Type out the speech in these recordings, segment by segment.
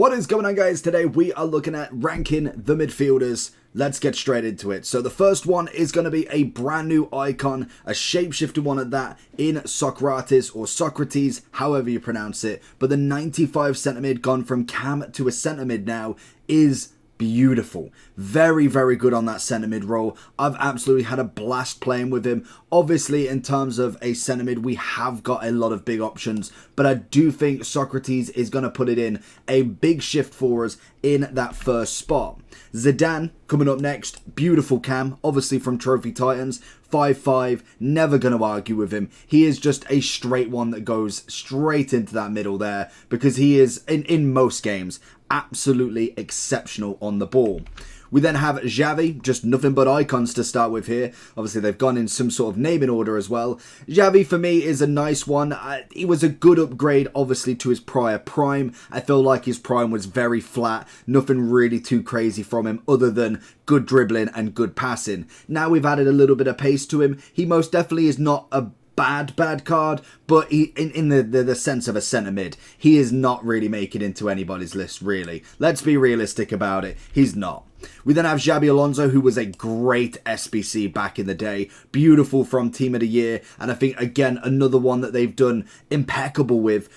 What is going on, guys? Today we are looking at ranking the midfielders. Let's get straight into it. So the first one is going to be a brand new icon, a shapeshifter one at that, in Socrates or Socrates, however you pronounce it. But the 95 centre mid gone from cam to a centre mid now is beautiful. Very, very good on that centre mid role. I've absolutely had a blast playing with him. Obviously, in terms of a centre mid, we have got a lot of big options, but I do think Socrates is going to put it in a big shift for us in that first spot. Zidane coming up next. Beautiful cam, obviously from Trophy Titans. 5'5", never going to argue with him. He is just a straight one that goes straight into that middle there, because he is, in most games, absolutely exceptional on the ball. We then have Xavi, just nothing but icons to start with here. Obviously, they've gone in some sort of naming order as well. Xavi, for me, is a nice one. He was a good upgrade, obviously, to his prior prime. I feel like his prime was very flat. Nothing really too crazy from him other than good dribbling and good passing. Now we've added a little bit of pace to him. He most definitely is not a bad card, but he, in the sense of a centre mid, he is not really making it into anybody's list, really. Let's be realistic about it. He's not. We then have Xabi Alonso, who was a great SBC back in the day. Beautiful from Team of the Year. And I think, again, another one that they've done impeccable with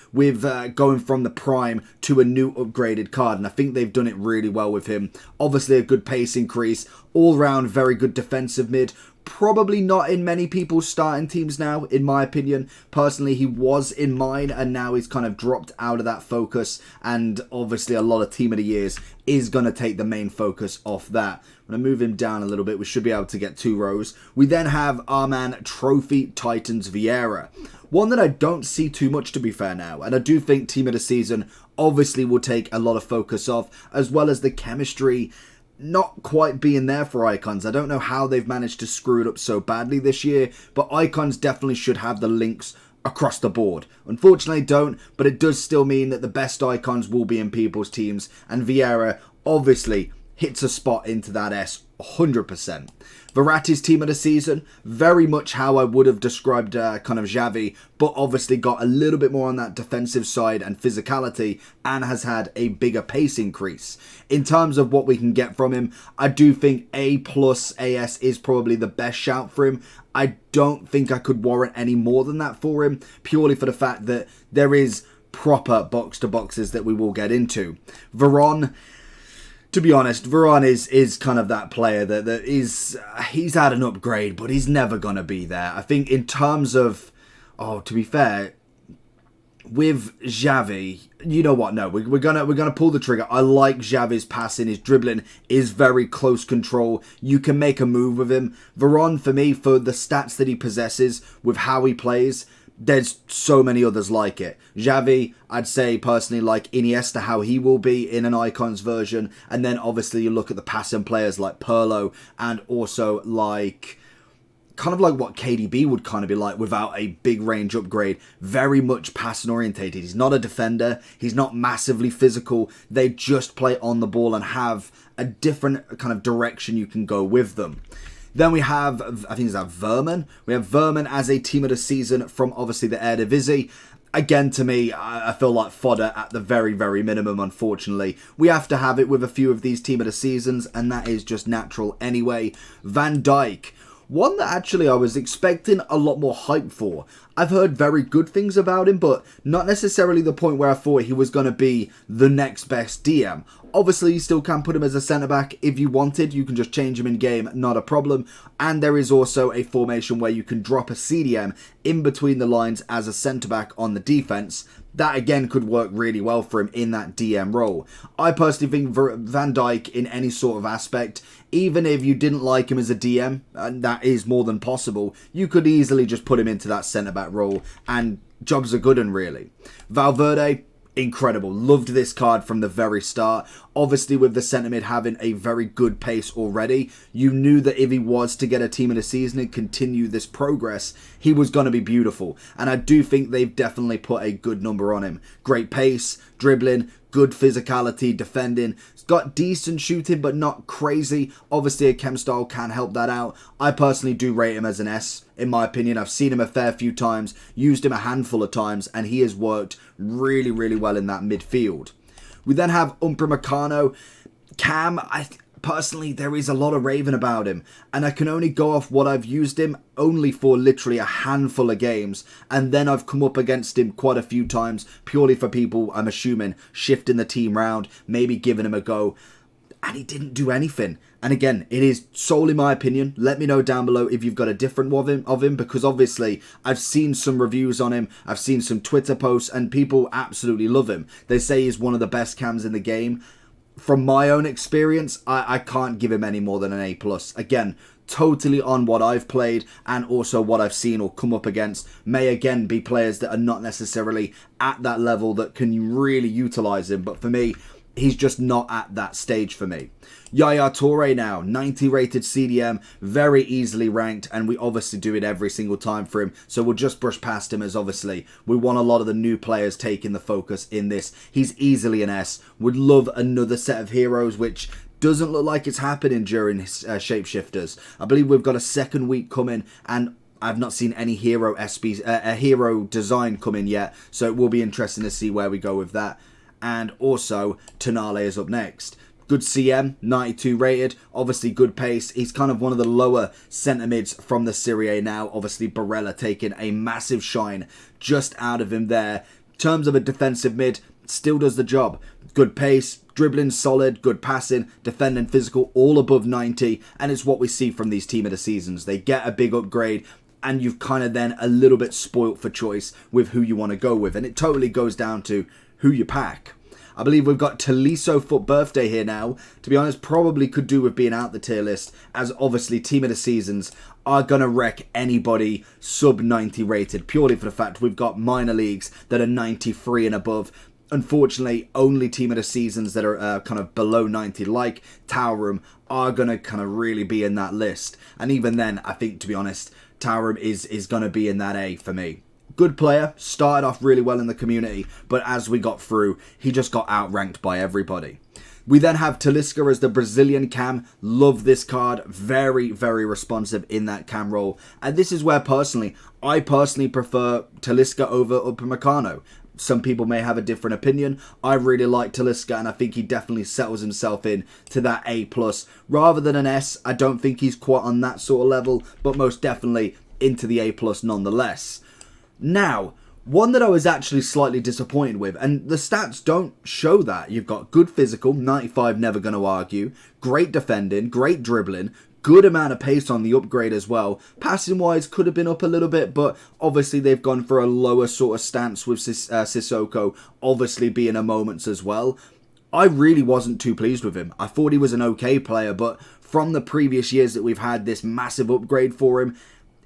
going from the prime to a new upgraded card. And I think they've done it really well with him. Obviously, a good pace increase. All round, very good defensive mid. Probably not in many people's starting teams now, in my opinion. Personally, he was in mine, and now he's kind of dropped out of that focus. And obviously, a lot of Team of the Years is going to take the main focus off that. I'm going to move him down a little bit. We should be able to get 2 rows. We then have our man Trophy Titans Viera. One that I don't see too much, to be fair, now. And I do think Team of the Season obviously will take a lot of focus off, as well as the chemistry not quite being there for icons. I don't know how they've managed to screw it up so badly this year, but icons definitely should have the links across the board. Unfortunately, don't, but it does still mean that the best icons will be in people's teams, and Viera obviously hits a spot into that S 100%. Verratti's Team of the Season, very much how I would have described kind of Xavi, but obviously got a little bit more on that defensive side and physicality, and has had a bigger pace increase. In terms of what we can get from him, I do think A+ AS is probably the best shout for him. I don't think I could warrant any more than that for him, purely for the fact that there is proper box-to-boxes that we will get into. Veron, to be honest, Veron is kind of that player that is, he's had an upgrade, but he's never going to be there. I think in terms of, to be fair, with Xavi, you know what? No, we're gonna pull the trigger. I like Xavi's passing, his dribbling is very close control. You can make a move with him. Veron, for me, for the stats that he possesses with how he plays, there's so many others like it. Xavi, I'd say personally like Iniesta, how he will be in an icons version. And then obviously you look at the passing players like Pirlo, and also like kind of like what KDB would kind of be like without a big range upgrade. Very much passing orientated. He's not a defender. He's not massively physical. They just play on the ball and have a different kind of direction you can go with them. Then we have, I think it's that Vermin. We have Vermin as a Team of the Season from obviously the Eredivisie. Again, to me, I feel like Fodder at the very, very minimum, unfortunately. We have to have it with a few of these Team of the Seasons, and that is just natural anyway. Van Dijk. One that actually I was expecting a lot more hype for. I've heard very good things about him, but not necessarily the point where I thought he was going to be the next best DM. Obviously, you still can put him as a centre-back if you wanted. You can just change him in game, not a problem. And there is also a formation where you can drop a CDM in between the lines as a centre-back on the defence. That, again, could work really well for him in that DM role. I personally think Van Dijk, in any sort of aspect, even if you didn't like him as a DM, and that is more than possible, you could easily just put him into that centre-back role, and jobs are good and really. Valverde, incredible. Loved this card from the very start. Obviously, with the centre mid having a very good pace already, you knew that if he was to get a Team of the Season and continue this progress, he was going to be beautiful. And I do think they've definitely put a good number on him. Great pace, dribbling, good physicality, defending. He's got decent shooting, but not crazy. Obviously, a chem style can help that out. I personally do rate him as an S, in my opinion. I've seen him a fair few times, used him a handful of times, and he has worked really, really well in that midfield. We then have Upamecano. Cam, personally, there is a lot of raving about him, and I can only go off what I've used him only for literally a handful of games, and then I've come up against him quite a few times, purely for people, I'm assuming, shifting the team round, maybe giving him a go, and he didn't do anything. And again, it is solely my opinion. Let me know down below if you've got a different one of him, because obviously I've seen some reviews on him, I've seen some Twitter posts, and people absolutely love him. They say he's one of the best cams in the game. From my own experience, I can't give him any more than an A+. Again, totally on what I've played and also what I've seen or come up against. May again be players that are not necessarily at that level that can really utilise him. But for me, he's just not at that stage for me. Yaya Toure now, 90 rated CDM, very easily ranked, and we obviously do it every single time for him, so we'll just brush past him, as obviously we want a lot of the new players taking the focus in this. He's easily an S. Would love another set of heroes, which doesn't look like it's happening during his Shapeshifters. I believe we've got a second week coming, and I've not seen any hero hero design come in yet, so it will be interesting to see where we go with that. And also, Tonale is up next. Good CM, 92 rated, obviously good pace. He's kind of one of the lower centre mids from the Serie A now. Obviously, Barella taking a massive shine just out of him there. In terms of a defensive mid, still does the job. Good pace, dribbling solid, good passing, defending physical, all above 90. And it's what we see from these Team of the Seasons. They get a big upgrade, and you've kind of then a little bit spoilt for choice with who you want to go with. And it totally goes down to who you pack. I believe we've got Tolisso Foot Birthday here now. To be honest, probably could do with being out the tier list, as obviously Team of the Seasons are going to wreck anybody sub 90 rated, purely for the fact we've got minor leagues that are 93 and above. Unfortunately, only Team of the Seasons that are kind of below 90, like Tower Room, are going to kind of really be in that list. And even then, I think, to be honest, Tower Room is going to be in that A for me. Good player, started off really well in the community, but as we got through, he just got outranked by everybody. We then have Talisca as the Brazilian cam. Love this card. Very, very responsive in that cam role. And this is where I personally prefer Talisca over Upamecano. Some people may have a different opinion. I really like Talisca, and I think he definitely settles himself in to that A+. Rather than an S, I don't think he's quite on that sort of level, but most definitely into the A+ nonetheless. Now, one that I was actually slightly disappointed with, and the stats don't show that. You've got good physical, 95, never going to argue, great defending, great dribbling, good amount of pace on the upgrade as well. Passing wise could have been up a little bit, but obviously they've gone for a lower sort of stance with Sissoko obviously being a moments as well. I really wasn't too pleased with him. I thought he was an okay player, but from the previous years that we've had this massive upgrade for him,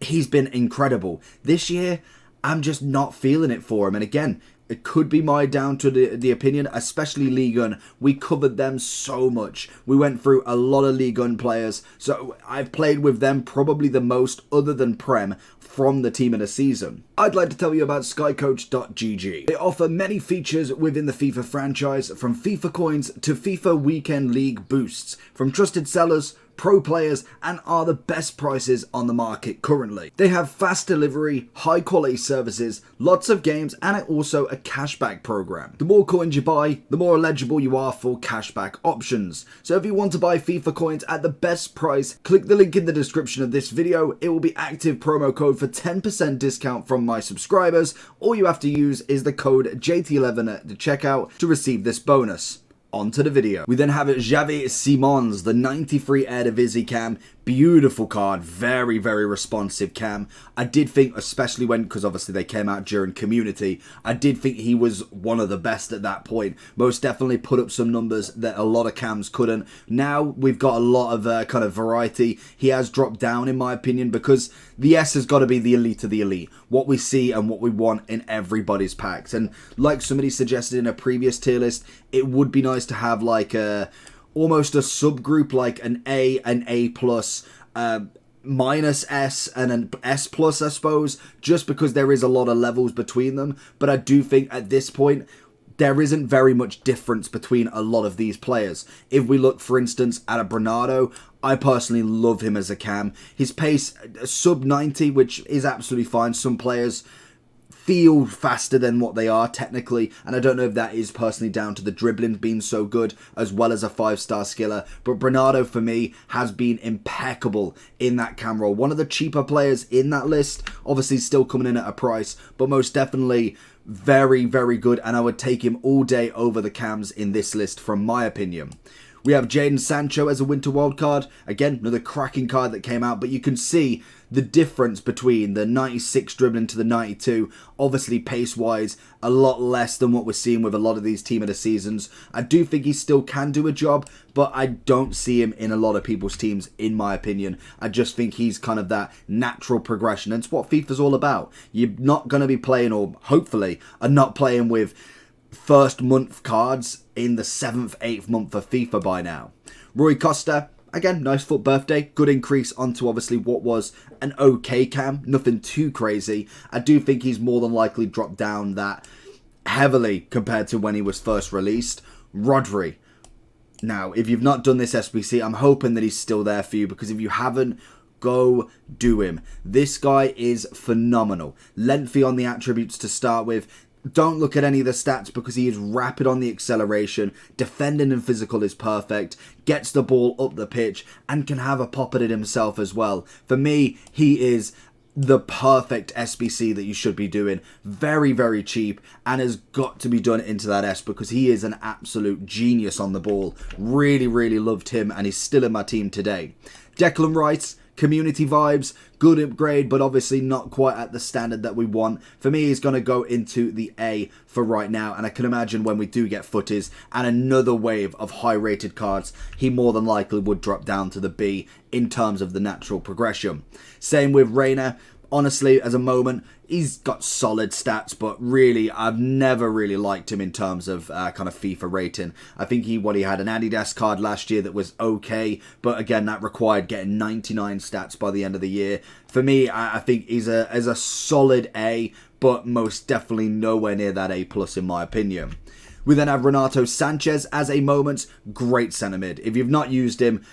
he's been incredible. This year, I'm just not feeling it for him. And again, it could be my down to the opinion, especially Liga and we covered them so much. We went through a lot of Liga and players, so I've played with them probably the most other than Prem from the Team of the Season. I'd like to tell you about skycoach.gg. They offer many features within the FIFA franchise, from FIFA coins to FIFA Weekend League boosts, from trusted sellers, pro players, and are the best prices on the market currently. They have fast delivery, high quality services, lots of games, and also a cashback program. The more coins you buy, the more eligible you are for cashback options. So if you want to buy FIFA coins at the best price, click the link in the description of this video. It will be active promo code for 10% discount from my subscribers. All you have to use is the code JT11 at the checkout to receive this bonus. On to the video. We then have Xavi Simons, the 93 Eredivisie cam. Beautiful card, very, very responsive cam. I did think, especially because obviously they came out during community, I did think he was one of the best at that point. Most definitely put up some numbers that a lot of cams couldn't. Now we've got a lot of kind of variety. He has dropped down in my opinion because the S has got to be the elite of the elite. What we see and what we want in everybody's packs. And like somebody suggested in a previous tier list, it would be nice to have like a almost a subgroup, like an A plus, minus S and an S plus, I suppose, just because there is a lot of levels between them. But I do think at this point there isn't very much difference between a lot of these players. If we look, for instance, at a Bernardo, I personally love him as a cam. His pace sub 90, which is absolutely fine. Some players feel faster than what they are technically, and I don't know if that is personally down to the dribbling being so good as well as a 5-star skiller, but Bernardo for me has been impeccable in that cam role. One of the cheaper players in that list, obviously still coming in at a price, but most definitely very, very good, and I would take him all day over the cams in this list from my opinion. We have Jadon Sancho as a winter wildcard. Again, another cracking card that came out, but you can see the difference between the 96 dribbling to the 92. Obviously, pace-wise, a lot less than what we're seeing with a lot of these team of the seasons. I do think he still can do a job, but I don't see him in a lot of people's teams, in my opinion. I just think he's kind of that natural progression. And it's what FIFA's all about. You're not going to be playing, or hopefully are not playing with first month cards in the 7th, 8th month of FIFA by now. Rui Costa, again, nice foot birthday. Good increase onto obviously what was an okay cam. Nothing too crazy. I do think he's more than likely dropped down that heavily compared to when he was first released. Rodri. Now, if you've not done this SBC, I'm hoping that he's still there for you, because if you haven't, go do him. This guy is phenomenal. Lengthy on the attributes to start with. Don't look at any of the stats because he is rapid on the acceleration, defending and physical is perfect, gets the ball up the pitch and can have a pop at it himself as well. For me, he is the perfect SBC that you should be doing. Very, very cheap, and has got to be done into that S because he is an absolute genius on the ball. Really, really loved him, and he's still in my team today. Declan Rice, community vibes, good upgrade, but obviously not quite at the standard that we want. For me, he's going to go into the A for right now, and I can imagine when we do get footies and another wave of high-rated cards, he more than likely would drop down to the B in terms of the natural progression. Same with Reina. Honestly, as a moment, he's got solid stats, but really, I've never really liked him in terms of kind of FIFA rating. I think he had an Adidas card last year that was okay, but again, that required getting 99 stats by the end of the year. For me, I think he's a solid A, but most definitely nowhere near that A+ in my opinion. We then have Renato Sanchez as a moment. Great centre mid. If you've not used him,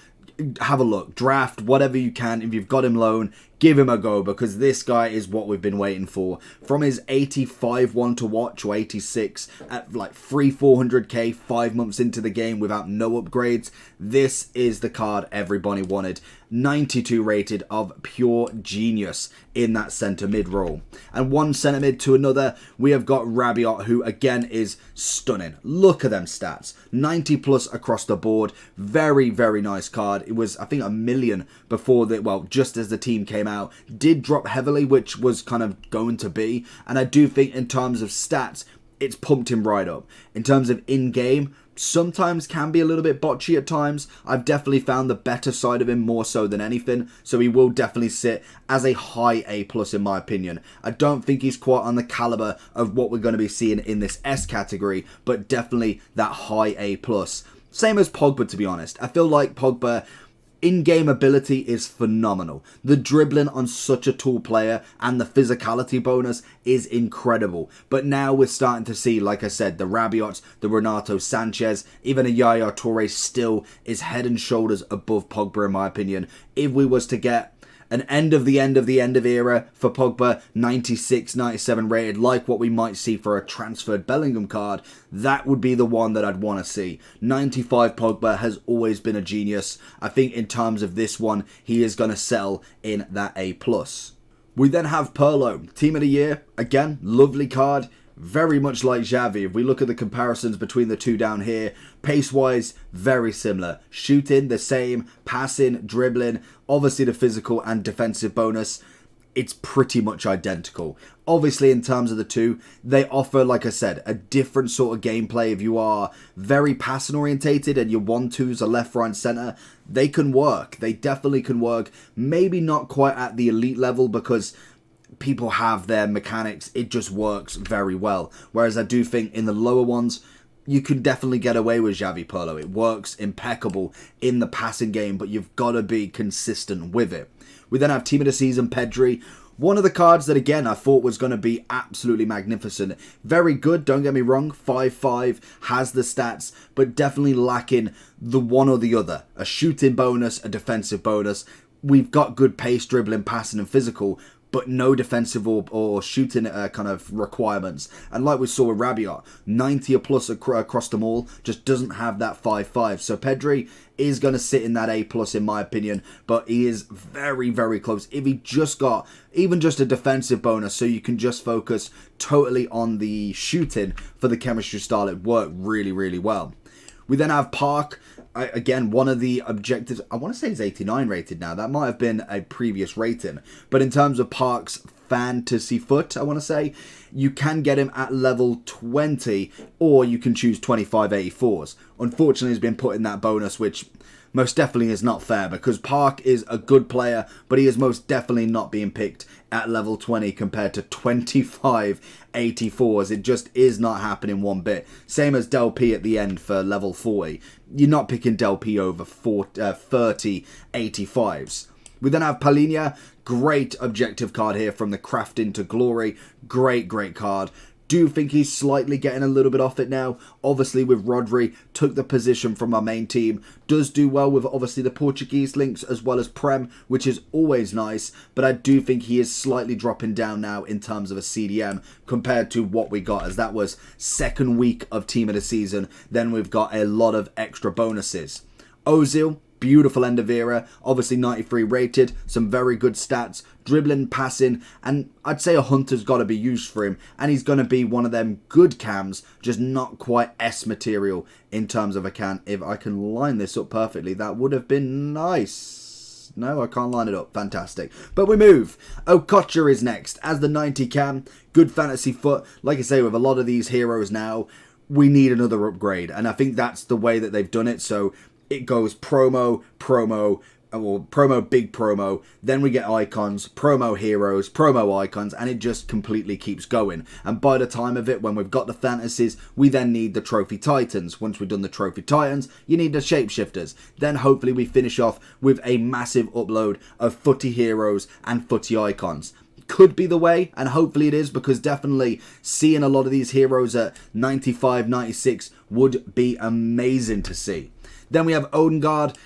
have a look, draft whatever you can. If you've got him loan, give him a go, because this guy is what we've been waiting for. From his 85 one to watch, or 86 at like 400k 5 months into the game without no upgrades, this is the card everybody wanted. 92 rated of pure genius in that centre mid role. And one centre mid to another, we have got Rabiot, who again is stunning. Look at them stats, 90 plus across the board. Very, very nice card. It was, I think, 1 million before just as the team came out. Did drop heavily, which was kind of going to be, and I do think in terms of stats, it's pumped him right up. In terms of in-game, sometimes can be a little bit botchy at times. I've definitely found the better side of him more so than anything, so he will definitely sit as a high A+ in my opinion. I don't think he's quite on the caliber of what we're going to be seeing in this S category, but definitely that high A+. Same as Pogba, to be honest. I feel like Pogba, in-game ability is phenomenal. The dribbling on such a tall player and the physicality bonus is incredible. But now we're starting to see, like I said, the Rabiots, the Renato Sanchez, even a Yaya Toure still is head and shoulders above Pogba in my opinion. If we was to get an end of the end of the end of era for Pogba, 96, 97 rated, like what we might see for a transferred Bellingham card, that would be the one that I'd want to see. 95 Pogba has always been a genius. I think in terms of this one, he is going to settle in that A+. We then have Pirlo, Team of the Year. Again, lovely card. Very much like Xavi. If we look at the comparisons between the two down here, pace-wise, very similar. Shooting, the same. Passing, dribbling, obviously the physical and defensive bonus, it's pretty much identical. Obviously, in terms of the two, they offer, like I said, a different sort of gameplay. If you are very passing orientated and your 1-2s are left, right, and centre, they can work. They definitely can work. Maybe not quite at the elite level because people have their mechanics. It just works very well. Whereas I do think in the lower ones, you can definitely get away with Xavi Pirlo. It works impeccable in the passing game, but you've got to be consistent with it. We then have Team of the Season Pedri. One of the cards that, again, I thought was going to be absolutely magnificent. Very good, don't get me wrong. 5-5, has the stats, but definitely lacking the one or the other. A shooting bonus, a defensive bonus. We've got good pace, dribbling, passing, and physical, but no defensive or shooting kind of requirements. And like we saw with Rabiot, 90 or plus across them all, just doesn't have that 5-5. So Pedri is going to sit in that A+ in my opinion, but he is very, very close. If he just got even just a defensive bonus, so you can just focus totally on the shooting for the chemistry style, it worked really, really well. We then have Park. Again, one of the objectives, I want to say he's 89 rated now. That might have been a previous rating. But in terms of Park's fantasy foot, I want to say, you can get him at level 20, or you can choose 25 84s. Unfortunately, he's been put in that bonus, which most definitely is not fair, because Park is a good player, but he is most definitely not being picked at level 20 compared to 25 84s. It just is not happening one bit. Same as Del P at the end for level 40. You're not picking Del P over 30 85s. We then have Palhinha. Great objective card here from the Crafting to Glory. Great, great card. Do think he's slightly getting a little bit off it now. Obviously with Rodri, took the position from our main team. Does do well with obviously the Portuguese links as well as Prem, which is always nice. But I do think he is slightly dropping down now in terms of a CDM compared to what we got, as that was second week of team of the season. Then we've got a lot of extra bonuses. Ozil. Beautiful end of Viera, obviously 93 rated, some very good stats, dribbling, passing, and I'd say a hunter's got to be used for him, and he's going to be one of them good cams, just not quite S material in terms of a can. If I can line this up perfectly, that would have been nice. No, I can't line it up. Fantastic. But we move. Okocha is next as the 90 cam. Good fantasy foot. Like I say, with a lot of these heroes now, we need another upgrade, and I think that's the way that they've done it. So it goes promo, or promo, big promo, then we get icons, promo heroes, promo icons, and it just completely keeps going. And by the time of it, when we've got the fantasies, we then need the trophy titans. Once we've done the trophy titans, you need the shapeshifters. Then hopefully we finish off with a massive upload of footy heroes and footy icons. Could be the way, and hopefully it is, because definitely seeing a lot of these heroes at 95, 96 would be amazing to see. Then we have Odegaard.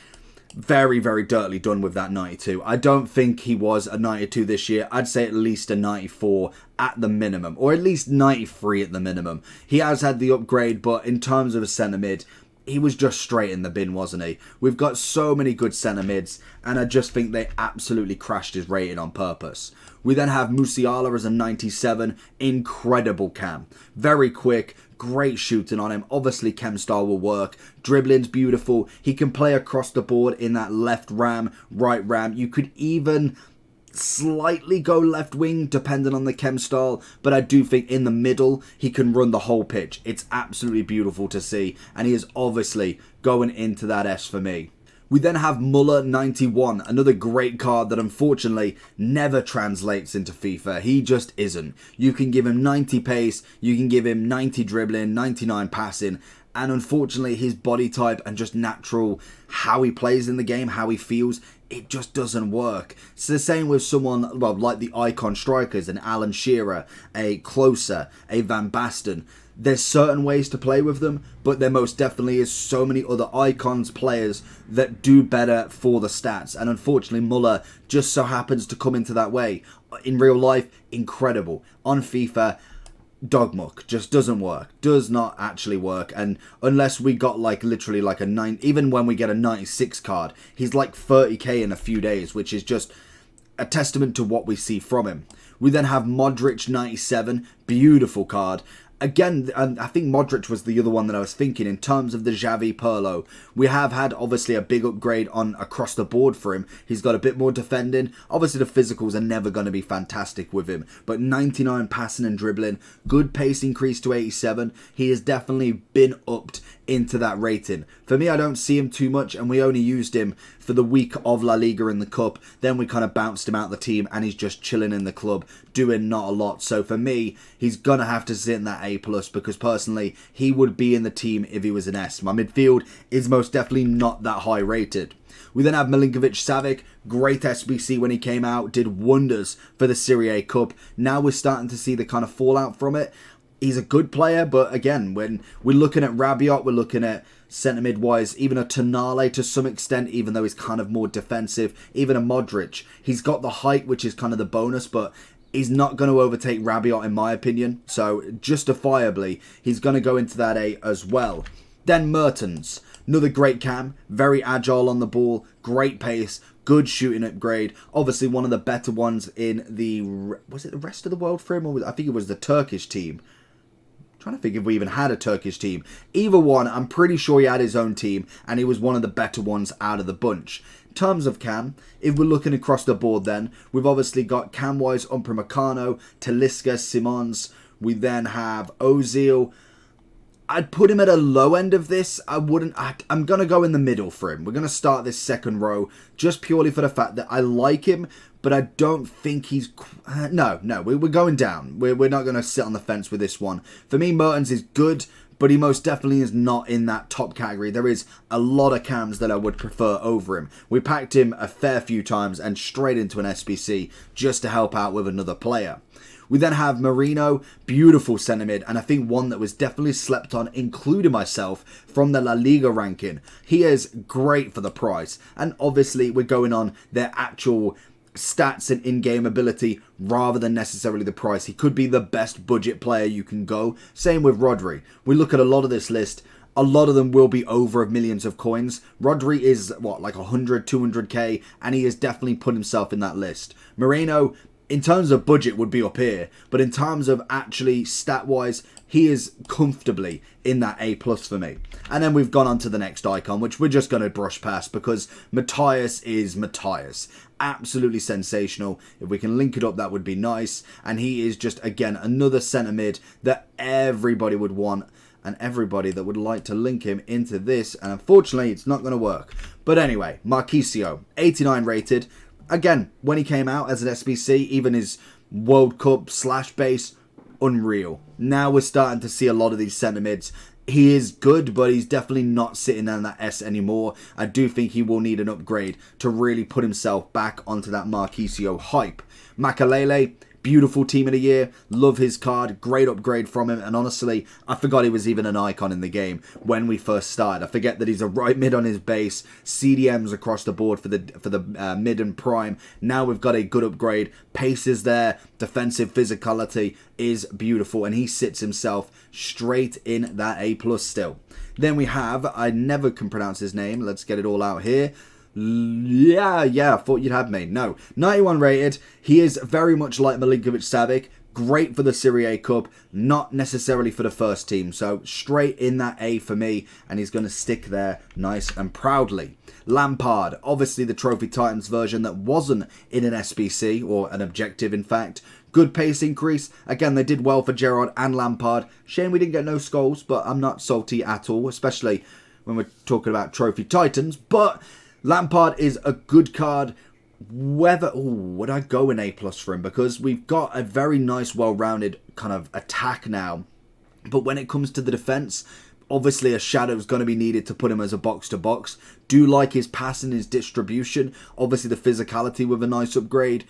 Very, very dirtily done with that 92. I don't think he was a 92 this year. I'd say at least a 94 at the minimum, or at least 93 at the minimum. He has had the upgrade, but in terms of a centre mid, he was just straight in the bin, wasn't he? We've got so many good centre mids, and I just think they absolutely crashed his rating on purpose. We then have Musiala as a 97. Incredible cam. Very quick. Great shooting on him. Obviously, chem style will work. Dribbling's beautiful. He can play across the board in that left ram, right ram. You could even slightly go left wing depending on the chem style, but I do think in the middle he can run the whole pitch. It's absolutely beautiful to see, and he is obviously going into that S for me. We then have Muller 91, another great card that unfortunately never translates into FIFA. He just isn't. You can give him 90 pace, you can give him 90 dribbling, 99 passing, and unfortunately his body type and just natural how he plays in the game, how he feels, it just doesn't work. It's the same with someone, well, like the icon strikers, an Alan Shearer, a Closer, a Van Basten. There's certain ways to play with them, but there most definitely is so many other icons players that do better for the stats. And unfortunately, Muller just so happens to come into that way. In real life, incredible. On FIFA, dog muck. Just doesn't work. Does not actually work. And unless we got like literally like a 9, even when we get a 96 card, he's like 30k in a few days, which is just a testament to what we see from him. We then have Modric 97. Beautiful card. Again, I think Modric was the other one that I was thinking in terms of the Xavi Pirlo. We have had obviously a big upgrade on across the board for him. He's got a bit more defending. Obviously the physicals are never going to be fantastic with him, but 99 passing and dribbling, good pace increase to 87. He has definitely been upped into that rating. For me, I don't see him too much, and we only used him for the week of La Liga in the Cup. Then we kind of bounced him out the team, and he's just chilling in the club, doing not a lot. So for me, he's going to have to sit in that A+, because personally, he would be in the team if he was an S. My midfield is most definitely not that high rated. We then have Milinkovic-Savic, great SBC when he came out, did wonders for the Serie A Cup. Now we're starting to see the kind of fallout from it. He's a good player, but again, when we're looking at Rabiot, we're looking at centre mid-wise, even a Tonale to some extent, even though he's kind of more defensive, even a Modric. He's got the height, which is kind of the bonus, but he's not going to overtake Rabiot in my opinion, so justifiably, he's going to go into that A as well. Then Mertens, another great cam, very agile on the ball, great pace, good shooting upgrade. Obviously one of the better ones in the, was it the rest of the world for him? Or I think it was the Turkish team. I'm trying to think if we even had a Turkish team. Either one, I'm pretty sure he had his own team and he was one of the better ones out of the bunch. In terms of cam, if we're looking across the board then, we've obviously got cam-wise Upamecano, Talisca, Simons. We then have Ozil. I'd put him at a low end of this. I'm going to go in the middle for him. We're going to start this second row just purely for the fact that I like him, but I don't think he's... No, we're going down. We're not going to sit on the fence with this one. For me, Mertens is good, but he most definitely is not in that top category. There is a lot of cams that I would prefer over him. We packed him a fair few times and straight into an SBC just to help out with another player. We then have Marino, beautiful centre mid, and I think one that was definitely slept on, including myself, from the La Liga ranking. He is great for the price, and obviously we're going on their actual stats and in-game ability rather than necessarily the price. He could be the best budget player you can go. Same with Rodri. We look at a lot of this list. A lot of them will be over millions of coins. Rodri is, what, like 100, 200k, and he has definitely put himself in that list. Moreno, in terms of budget, would be up here, but in terms of actually stat-wise, he is comfortably in that A+ for me. And then we've gone on to the next icon, which we're just going to brush past because Matthias is Matthias. Absolutely sensational. If we can link it up, that would be nice. And he is just, again, another centre mid that everybody would want and everybody that would like to link him into this. And unfortunately, it's not going to work. But anyway, Marquisio, 89 rated. Again, when he came out as an SBC, even his World Cup / base, unreal. Now we're starting to see a lot of these centre mids. He is good, but he's definitely not sitting on that S anymore. I do think he will need an upgrade to really put himself back onto that Marquisio hype. Makalele, beautiful team of the year. Love his card. Great upgrade from him. And honestly, I forgot he was even an icon in the game when we first started. I forget that he's a right mid on his base. CDMs across the board for the mid and prime. Now we've got a good upgrade. Pace is there. Defensive physicality is beautiful. And he sits himself straight in that A+ still. Then we have, I never can pronounce his name. Let's get it all out here. Yeah, I thought you'd have me. No, 91 rated. He is very much like Milinkovic-Savic. Great for the Serie A Cup, not necessarily for the first team. So straight in that A for me, and he's going to stick there nice and proudly. Lampard, obviously the Trophy Titans version that wasn't in an SBC, or an objective in fact. Good pace increase. Again, they did well for Gerrard and Lampard. Shame we didn't get no skulls, but I'm not salty at all, especially when we're talking about Trophy Titans. But Lampard is a good card. Whether, would I go in A+ for him? Because we've got a very nice, well-rounded kind of attack now. But when it comes to the defence, obviously a shadow is going to be needed to put him as a box-to-box. Do like his passing, his distribution. Obviously the physicality with a nice upgrade.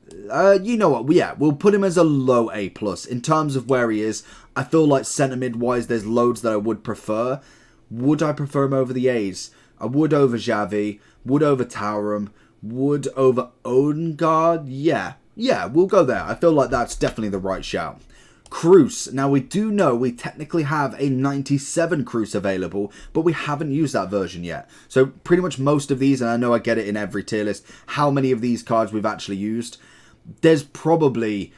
You know what? Yeah, we'll put him as a low A+. In terms of where he is, I feel like centre mid-wise, there's loads that I would prefer. Would I prefer him over the A's? I would over Xavi, would over Tauram, would over Odegaard. Yeah, we'll go there. I feel like that's definitely the right shout. Cruz. Now, we do know we technically have a 97 Cruz available, but we haven't used that version yet. So pretty much most of these, and I know I get it in every tier list, how many of these cards we've actually used. There's probably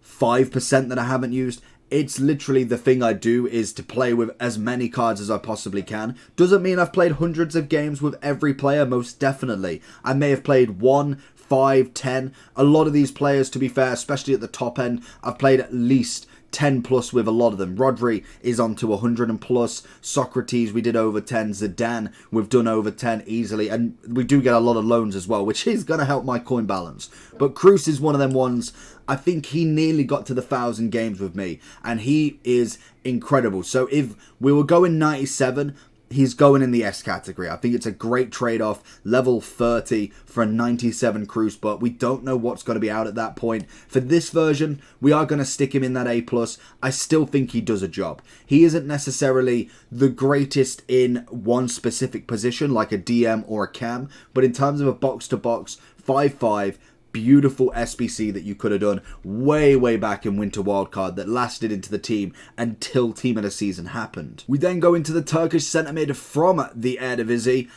5% that I haven't used. It's literally the thing I do is to play with as many cards as I possibly can. Doesn't mean I've played hundreds of games with every player, most definitely. I may have played 1, 5, 10. A lot of these players, to be fair, especially at the top end, I've played at least 10 plus with a lot of them. Rodri is on to 100 and plus. Socrates, we did over 10. Zidane, we've done over 10 easily. And we do get a lot of loans as well, which is going to help my coin balance. But Cruz is one of them ones. I think he nearly got to the 1,000 games with me. And he is incredible. So if we were going 97, he's going in the S category. I think it's a great trade-off. Level 30 for a 97 Cruise, but we don't know what's going to be out at that point. For this version, we are going to stick him in that A+. I still think he does a job. He isn't necessarily the greatest in one specific position, like a DM or a cam, but in terms of a box-to-box, 5-5, beautiful SBC that you could have done way back in Winter Wildcard that lasted into the team until Team of the Season happened. We then go into the Turkish centre mid from the Eredivisie.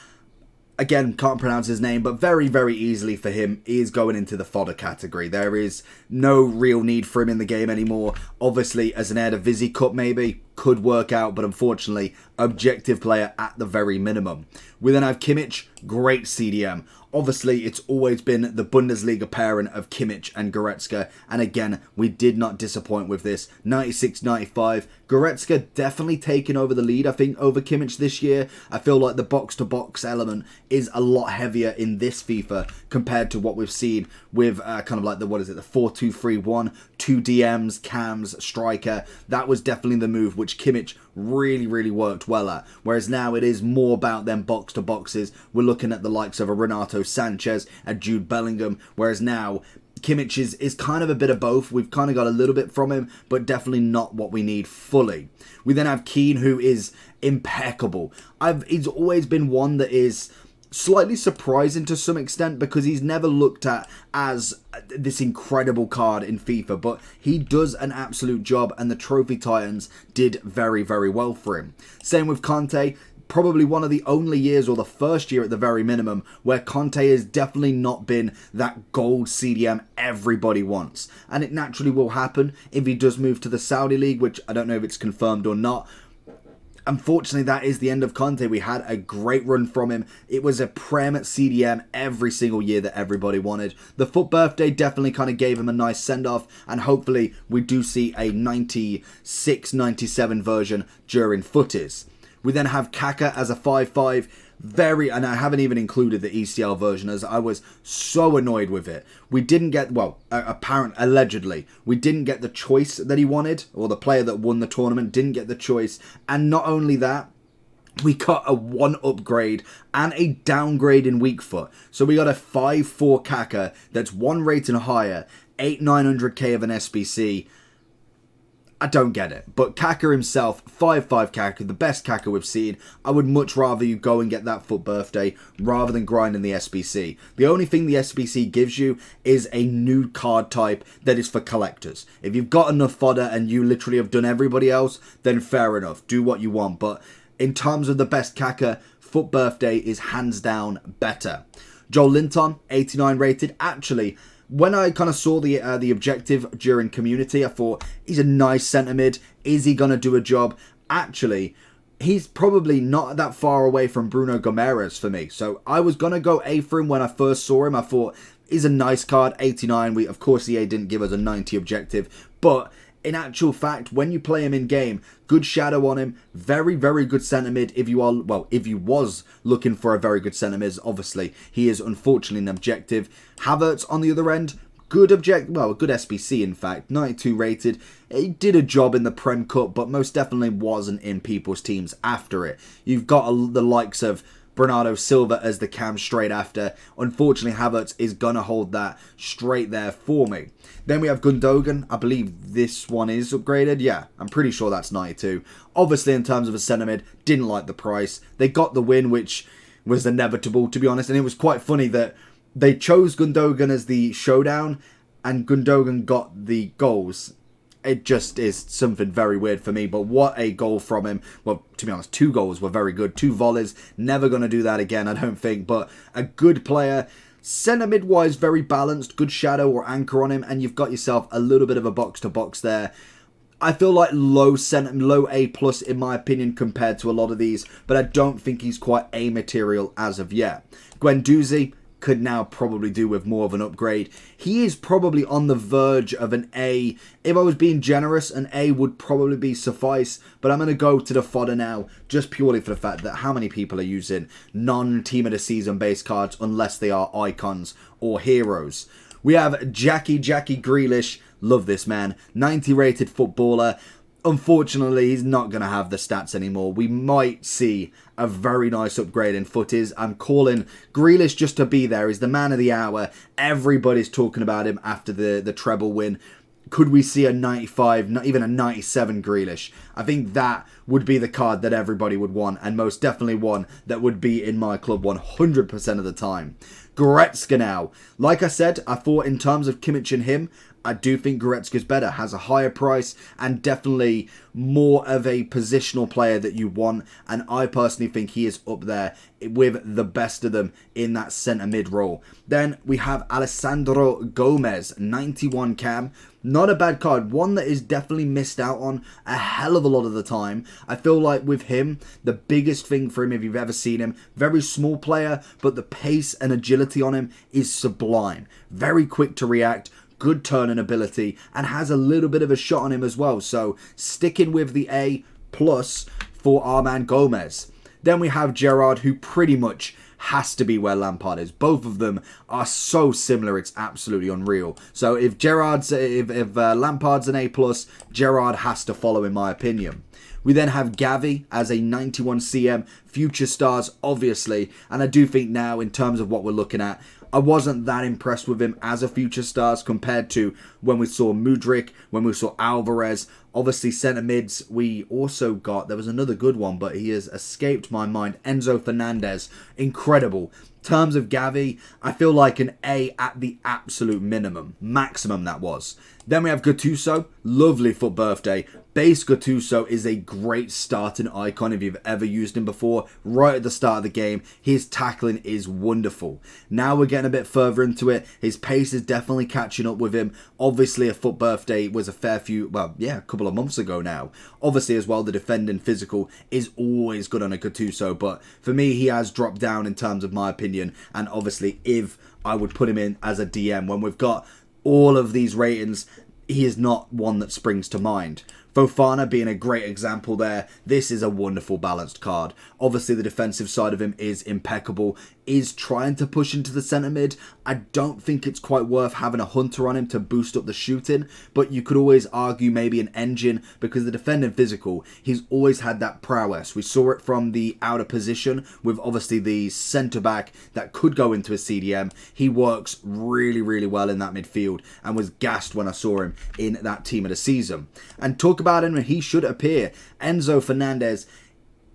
Again, can't pronounce his name, but very easily for him is going into the fodder category. There is no real need for him in the game anymore. Obviously, as an Eredivisie Cup maybe, could work out, but unfortunately, objective player at the very minimum. We then have Kimmich, great CDM. Obviously, it's always been the Bundesliga pairing of Kimmich and Goretzka, and again, we did not disappoint with this. 96-95, Goretzka definitely taking over the lead, I think, over Kimmich this year. I feel like the box-to-box element is a lot heavier in this FIFA compared to what we've seen with kind of like the 4-2-3-1, 2 DMs, cams, striker. That was definitely the move which Kimmich really worked well at. Whereas now it is more about them box-to-boxes. We're looking at the likes of a Renato Sanchez and Jude Bellingham, whereas now Kimmich is kind of a bit of both. We've kind of got a little bit from him, but definitely not what we need fully. We then have Keane, who is impeccable. He's always been one that is slightly surprising to some extent because he's never looked at as this incredible card in FIFA, but he does an absolute job, and the Trophy Titans did very well for him. Same with Conte. Probably one of the only years, or the first year at the very minimum, where Conte has definitely not been that gold CDM everybody wants. And it naturally will happen if he does move to the Saudi League, which I don't know if it's confirmed or not. Unfortunately, that is the end of Conte. We had a great run from him. It was a Prem CDM every single year that everybody wanted. The FUT birthday definitely kind of gave him a nice send-off, and hopefully we do see a 96-97 version during footies. We then have Kaka as a 5-5. And I haven't even included the ECL version, as I was so annoyed with it. We didn't get, allegedly, we didn't get the choice that he wanted, or the player that won the tournament didn't get the choice. And not only that, we got a 1 upgrade and a downgrade in weak foot. So we got a 5-4 Kaka that's 1 rating higher, 900k of an SBC. I don't get it. But Kaka himself, 5-5 Kaka, the best Kaka we've seen. I would much rather you go and get that FUT birthday rather than grinding the SBC. The only thing the SBC gives you is a new card type that is for collectors. If you've got enough fodder and you literally have done everybody else, then fair enough. Do what you want. But in terms of the best Kaka, FUT birthday is hands down better. Joel Linton, 89 rated. Actually, when I kind of saw the objective during community, I thought, he's a nice centre mid. Is he going to do a job? Actually, he's probably not that far away from Bruno Gomes for me. So I was going to go A for him when I first saw him. I thought, he's a nice card, 89. Of course, EA didn't give us a 90 objective. But in actual fact, when you play him in game, good shadow on him, very good centre mid. If you was looking for a very good centre mid, obviously he is unfortunately an objective. Havertz on the other end, good a good SBC in fact, 92 rated. He did a job in the Prem Cup, but most definitely wasn't in people's teams after it. You've got the likes of Bernardo Silva as the cam straight after. Unfortunately, Havertz is going to hold that straight there for me. Then we have Gundogan. I believe this one is upgraded. Yeah, I'm pretty sure that's 92. Obviously, in terms of a centre mid, didn't like the price. They got the win, which was inevitable, to be honest. And it was quite funny that they chose Gundogan as the showdown, and Gundogan got the goals. It just is something very weird for me, but what a goal from him. Well, to be honest, 2 goals were very good. 2 volleys, never going to do that again, I don't think, but a good player. Centre mid-wise, very balanced, good shadow or anchor on him, and you've got yourself a little bit of a box-to-box there. I feel like low A+ in my opinion compared to a lot of these, but I don't think he's quite A material as of yet. Guendouzi could now probably do with more of an upgrade. He is probably on the verge of an A. If I was being generous, an A would probably be suffice, but I'm going to go to the fodder now, just purely for the fact that how many people are using non-team of the season base cards unless they are icons or heroes. We have Jackie Grealish. Love this man. 90 rated footballer. Unfortunately, he's not going to have the stats anymore. We might see a very nice upgrade in footies. I'm calling Grealish just to be there. He's the man of the hour. Everybody's talking about him after the treble win. Could we see a 95, not even a 97 Grealish? I think that would be the card that everybody would want, and most definitely one that would be in my club 100% of the time. Goretzka now. Like I said, I thought in terms of Kimmich and him, I do think Goretzka's better, has a higher price, and definitely more of a positional player that you want. And I personally think he is up there with the best of them in that centre mid role. Then we have Alessandro Gomez, 91 cam. Not a bad card, one that is definitely missed out on a hell of a lot of the time. I feel like with him, the biggest thing for him, if you've ever seen him, very small player, but the pace and agility on him is sublime. Very quick to react, good turning ability, and has a little bit of a shot on him as well. So sticking with the A plus for our man Gomez. Then we have Gerrard, who pretty much has to be where Lampard is. Both of them are so similar, it's absolutely unreal. So if Lampard's an A plus, Gerrard has to follow in my opinion. We then have Gavi as a 91 cm, future stars obviously, and I do think now in terms of what we're looking at, I wasn't that impressed with him as a future stars compared to when we saw Mudryk, when we saw Alvarez. Obviously, centre mids, we also got, there was another good one, but he has escaped my mind. Enzo Fernandez, incredible. Terms of Gavi, I feel like an A at the absolute minimum. Maximum, that was. Then we have Gattuso, lovely for birthday. Base Gattuso is a great starting icon if you've ever used him before. Right at the start of the game, his tackling is wonderful. Now we're getting a bit further into it. His pace is definitely catching up with him. Obviously, a foot birthday was a couple of months ago now. Obviously, as well, the defending physical is always good on a Gattuso, but for me, he has dropped down in terms of my opinion. And obviously, if I would put him in as a DM, when we've got all of these ratings, he is not one that springs to mind. Fofana being a great example there. This is a wonderful balanced card. Obviously the defensive side of him is impeccable. Is trying to push into the centre mid. I don't think it's quite worth having a Hunter on him to boost up the shooting, but you could always argue maybe an Engine because the defending physical, he's always had that prowess. We saw it from the outer position with obviously the centre back that could go into a CDM. He works really, really well in that midfield and was gassed when I saw him in that team of the season. And talk about him, he should appear. Enzo Fernandez,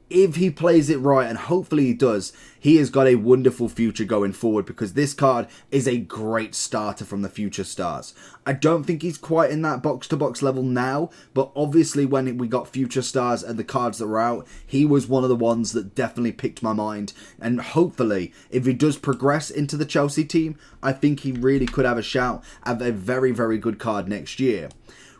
if he plays it right, and hopefully he does, he has got a wonderful future going forward because this card is a great starter from the future stars. I don't think he's quite in that box-to-box level now, but obviously when we got future stars and the cards that were out, he was one of the ones that definitely picked my mind. And hopefully, if he does progress into the Chelsea team, I think he really could have a shout at a very, very good card next year.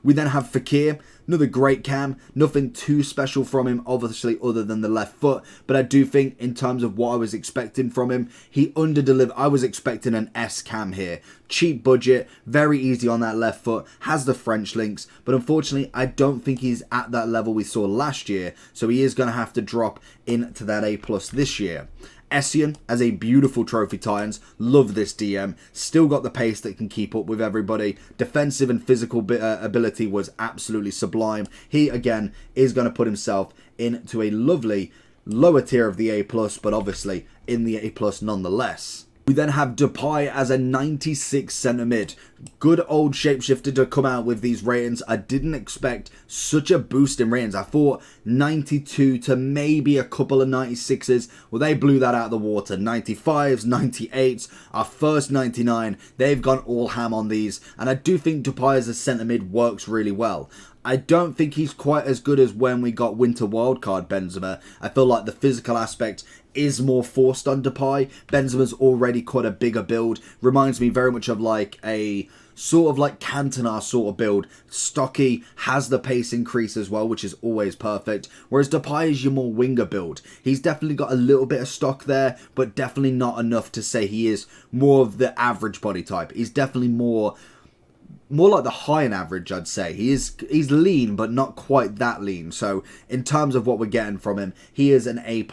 We then have Fekir, another great cam, nothing too special from him, obviously, other than the left foot. But I do think, in terms of what I was expecting from him, he under-delivered. I was expecting an S cam here. Cheap budget, very easy on that left foot, has the French links. But unfortunately, I don't think he's at that level we saw last year. So he is going to have to drop into that A+ this year. Essien as a beautiful Trophy Titans. Love this DM. Still got the pace that can keep up with everybody. Defensive and physical ability was absolutely sublime. He, again, is going to put himself into a lovely lower tier of the A+, but obviously in the A+ nonetheless. We then have Depay as a 96 centre mid. Good old Shapeshifter to come out with these ratings. I didn't expect such a boost in ratings. I thought 92 to maybe a couple of 96s. Well, they blew that out of the water. 95s, 98s, our first 99. They've gone all ham on these. And I do think Depay as a centre mid works really well. I don't think he's quite as good as when we got Winter Wildcard Benzema. I feel like the physical aspect is more forced on Depay. Benzema's already quite a bigger build. Reminds me very much of like a sort of like Cantona sort of build. Stocky, has the pace increase as well, which is always perfect. Whereas Depay is your more winger build. He's definitely got a little bit of stock there, but definitely not enough to say he is more of the average body type. He's definitely more like the high and average, I'd say. He's lean, but not quite that lean. So in terms of what we're getting from him, he is an A+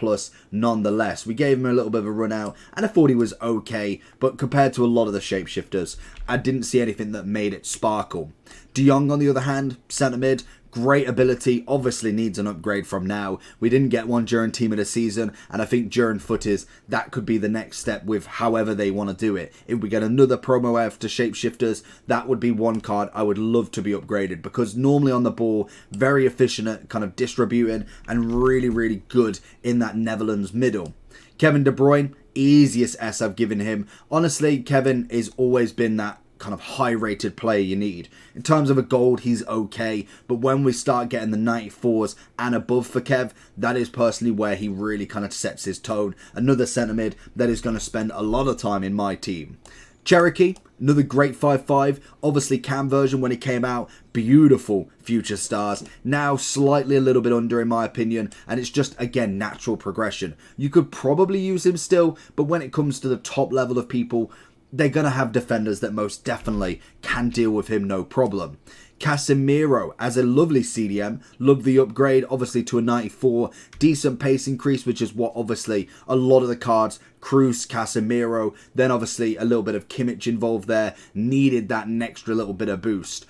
nonetheless. We gave him a little bit of a run out, and I thought he was okay. But compared to a lot of the Shapeshifters, I didn't see anything that made it sparkle. De Jong, on the other hand, centre mid, Great ability, obviously needs an upgrade from now. We didn't get one during Team of the Season, and I think during Footers, that could be the next step with however they want to do it. If we get another promo after Shapeshifters, that would be one card I would love to be upgraded, because normally on the ball, very efficient at kind of distributing and really, really good in that Netherlands middle. Kevin De Bruyne, easiest S I've given him. Honestly, Kevin has always been that kind of high rated player you need. In terms of a gold, he's okay, but when we start getting the 94s and above for Kev, that is personally where he really kind of sets his tone. Another centre mid that is going to spend a lot of time in my team. Cherokee, another great 5-5. Obviously Cam version when he came out, beautiful future stars. Now slightly a little bit under in my opinion, and it's just again natural progression. You could probably use him still, but when it comes to the top level of people, they're going to have defenders that most definitely can deal with him no problem. Casemiro as a lovely CDM, love the upgrade obviously to a 94, decent pace increase, which is what obviously a lot of the cards, Cruz, Casemiro, then obviously a little bit of Kimmich involved there, needed that extra little bit of boost.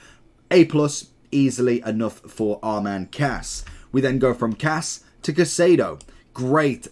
A+, easily enough for our man Cass. We then go from Cass to Casado. Great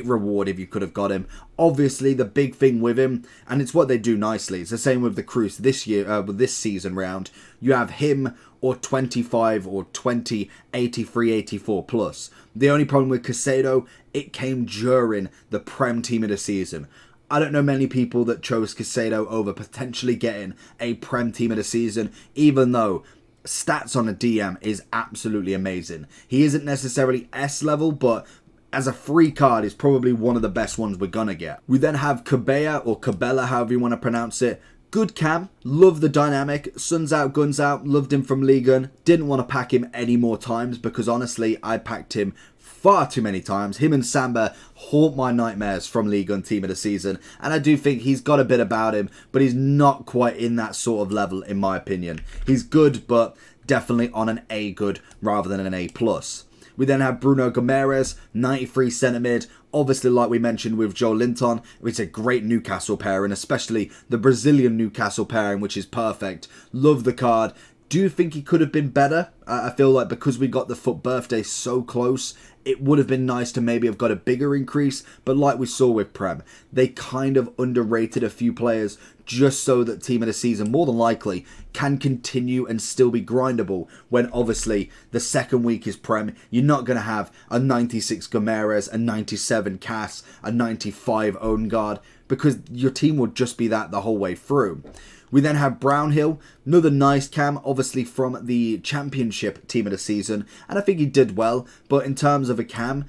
reward if you could have got him. Obviously, the big thing with him, and it's what they do nicely, it's the same with the Cruz this year, with this season round. You have him or 25 or 20, 83, 84 plus. The only problem with Casado, it came during the Prem team of the season. I don't know many people that chose Casado over potentially getting a Prem team of the season, even though stats on a DM is absolutely amazing. He isn't necessarily S level, but as a free card is probably one of the best ones we're gonna get. We then have Cabella or Cabella, however you want to pronounce it. Good cam, love the dynamic, suns out, guns out, loved him from Liga. Didn't want to pack him any more times because honestly I packed him far too many times. Him and Samba haunt my nightmares from Liga and team of the season, and I do think he's got a bit about him, but he's not quite in that sort of level in my opinion. He's good, but definitely on an A good rather than an A+. We then have Bruno Gomes, 93 centre mid. Obviously, like we mentioned with Joe Linton, it's a great Newcastle pairing, especially the Brazilian Newcastle pairing, which is perfect. Love the card. Do you think he could have been better? I feel like because we got the FUT birthday so close, it would have been nice to maybe have got a bigger increase. But like we saw with Prem, they kind of underrated a few players just so that team of the season, more than likely, can continue and still be grindable. When obviously the second week is Prem, you're not going to have a 96 Gomes, a 97 Cass, a 95 Odegaard, because your team will just be that the whole way through. We then have Brownhill, another nice cam, obviously from the Championship team of the season, and I think he did well, but in terms of a cam,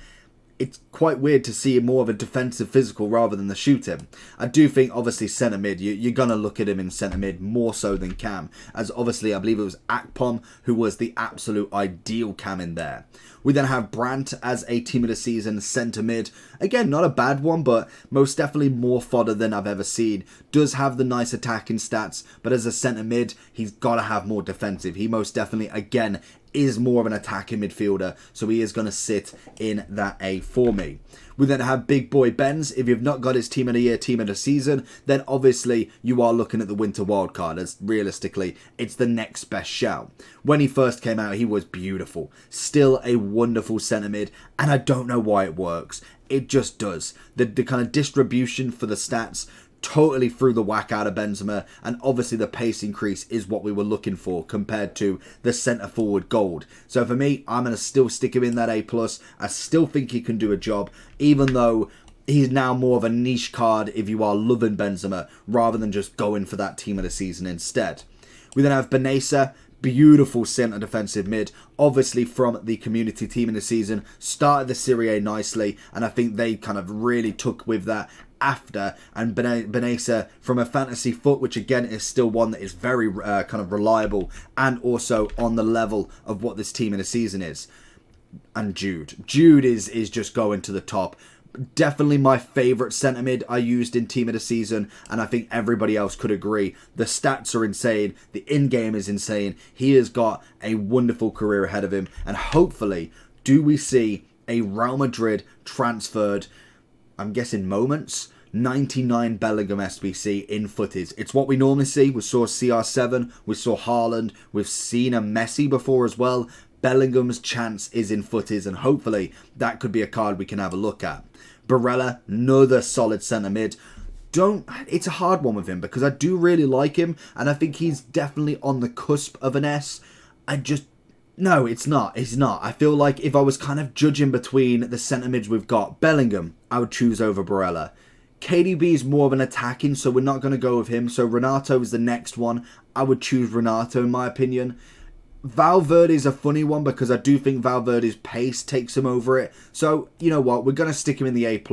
it's quite weird to see more of a defensive physical rather than the shooting. I do think obviously centre mid, you're going to look at him in centre mid more so than cam, as obviously I believe it was Akpom who was the absolute ideal cam in there. We then have Brandt as a team of the season centre mid. Again, not a bad one, but most definitely more fodder than I've ever seen. Does have the nice attacking stats, but as a centre mid, he's got to have more defensive. He most definitely, again, is more of an attacking midfielder, so he is going to sit in that A for me. We then have Big Boy Benz. If you've not got his team of the year, team of the season, then obviously you are looking at the winter wildcard, as realistically it's the next best shout. When he first came out, he was beautiful. Still a wonderful centre mid, and I don't know why it works. It just does. The kind of distribution for the stats totally threw the whack out of Benzema, and obviously the pace increase is what we were looking for compared to the centre forward gold. So for me, I'm going to still stick him in that A+. I still think he can do a job, even though he's now more of a niche card if you are loving Benzema rather than just going for that team of the season instead. We then have Benessa, beautiful centre defensive mid, obviously from the community team in the season, started the Serie A nicely, and I think they kind of really took with that after, and Benessa from a fantasy foot, which again is still one that is very kind of reliable and also on the level of what this team in the season is. And Jude is just going to the top. Definitely my favourite centre mid I used in team of the season, and I think everybody else could agree. The stats are insane, the in-game is insane. He has got a wonderful career ahead of him, and hopefully do we see a Real Madrid transferred, I'm guessing moments, 99 Bellingham SBC in footage. It's what we normally see. We saw CR7, we saw Haaland, we've seen a Messi before as well. Bellingham's chance is in footies, and hopefully that could be a card we can have a look at. Barella, another solid centre mid. It's a hard one with him because I do really like him, and I think he's definitely on the cusp of an S. No, it's not. It's not. I feel like if I was kind of judging between the centre mids we've got, Bellingham, I would choose over Barella. KDB is more of an attacking, so we're not going to go with him. So Renato is the next one. I would choose Renato in my opinion. Valverde is a funny one because I do think Valverde's pace takes him over it. So, you know what? We're going to stick him in the A+.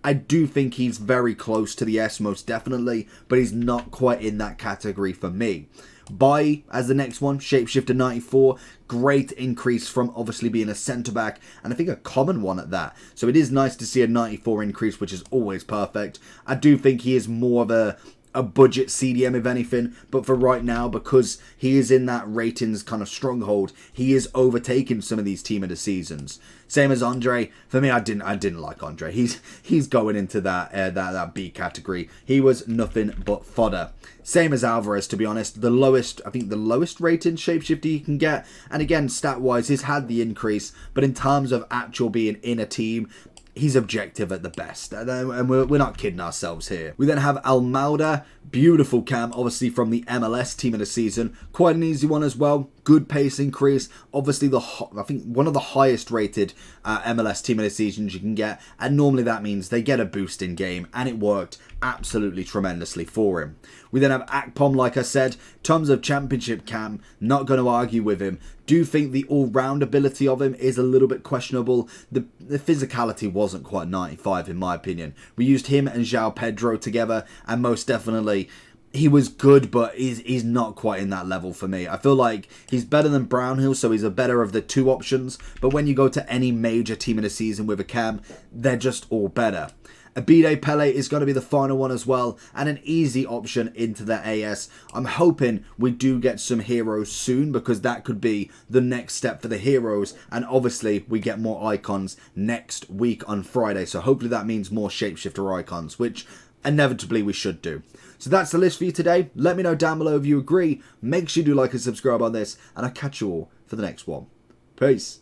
I do think he's very close to the S, most definitely, but he's not quite in that category for me. Bailly as the next one, Shapeshifter 94, great increase from obviously being a centre-back, and I think a common one at that. So it is nice to see a 94 increase, which is always perfect. I do think he is more of a budget CDM if anything, but for right now, because he is in that ratings kind of stronghold, he is overtaking some of these team of the seasons. Same as Andre. For me, I didn't like Andre. He's going into that B category. He was nothing but fodder. Same as Alvarez, to be honest. I think the lowest rated shapeshifter you can get. And again, stat wise, he's had the increase, but in terms of actual being in a team, he's objective at the best, and we're not kidding ourselves here. We then have Almeida, beautiful cam, obviously from the MLS team of the season. Quite an easy one as well. Good pace increase. Obviously, I think one of the highest rated MLS team of the seasons you can get, and normally that means they get a boost in game, and it worked absolutely tremendously for him. We then have Akpom, like I said, tons of championship cam, not going to argue with him. Do think the all-round ability of him is a little bit questionable. The physicality wasn't quite 95 in my opinion. We used him and João Pedro together, and most definitely he was good, but he's not quite in that level for me. I feel like he's better than Brownhill, so he's a better of the two options, but when you go to any major team in a season with a cam, they're just all better. Abide Pele is going to be the final one as well, and an easy option into the AS. I'm hoping we do get some heroes soon, because that could be the next step for the heroes, and obviously we get more icons next week on Friday, so hopefully that means more shapeshifter icons, which inevitably we should do. So that's the list for you today. Let me know down below if you agree. Make sure you do like and subscribe on this, and I'll catch you all for the next one. Peace.